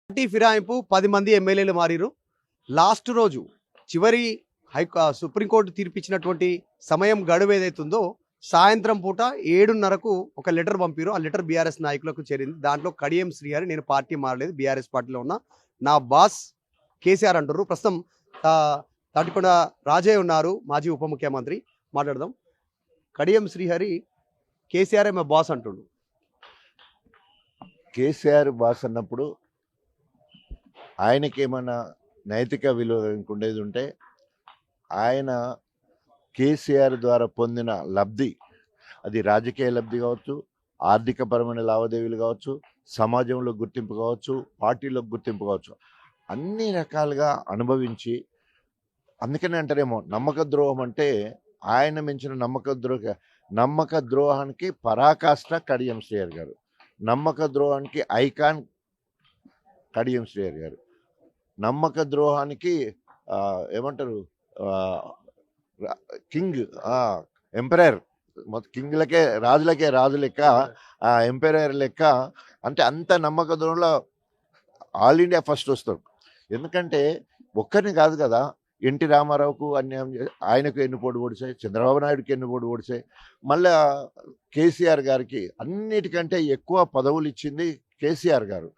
Party ఫిరాయింపు 10 మంది ఎమ్మెల్యేలు మారిరు. Last రోజు చివరి సుప్రీంకోర్టు తీర్పిచ్చినటువంటి సమయం గడువు ఏదైతుందో సాయంత్రం పూట 7:30కు ఒక లెటర్ పంపిరు. ఆ లెటర్ బీఆర్ఎస్ నాయకులకు చేరింది. దాంట్లో కడియం శ్రీహరి నేను పార్టీ మారలేదు, బీఆర్ఎస్ పార్టీలో ఉన్నా, నా బాస్ కేసీఆర్ అంటున్నారు. ప్రస్తుతం తాటికొండ రాజయ్య ఉన్నారు, మాజీ ఉప ముఖ్యమంత్రి. మాట్లాడదాం. కడియం శ్రీహరి కేసీఆర్ మా బాస్ అంటుండు. కేసీఆర్ బాస్ అన్నప్పుడు ఆయనకి ఏమైనా నైతిక విలువ ఉండేది ఉంటే ఆయన కేసీఆర్ ద్వారా పొందిన లబ్ధి, అది రాజకీయ లబ్ధి కావచ్చు, ఆర్థికపరమైన లావాదేవీలు కావచ్చు, సమాజంలో గుర్తింపు కావచ్చు, పార్టీలో గుర్తింపు కావచ్చు, అన్ని రకాలుగా అనుభవించి, అందుకనే అంటారేమో నమ్మక ద్రోహం అంటే ఆయన మించిన నమ్మక ద్రోహానికి పరాకాష్ట కడియం శ్రీహరి గారు, నమ్మక ద్రోహానికి ఐకాన్ కడియం శ్రీహరి గారు, నమ్మక ద్రోహానికి ఏమంటారు కింగ్, ఎంపైరర్, కింగ్లకే రాజు లెక్క, ఎంపైరర్ లెక్క. అంటే అంత నమ్మక ద్రోహంలో ఆల్ ఇండియా ఫస్ట్ వస్తాడు. ఎందుకంటే ఒక్కరిని కాదు కదా, ఎన్టీ రామారావుకు అన్యాయం, ఆయనకు ఎన్ని పోటీ ఓడిచాయి, చంద్రబాబు నాయుడుకి ఎన్ని పోటీ ఓడిచాయి, మళ్ళా కేసీఆర్ గారికి అన్నిటికంటే ఎక్కువ పదవులు ఇచ్చింది కేసీఆర్ గారు.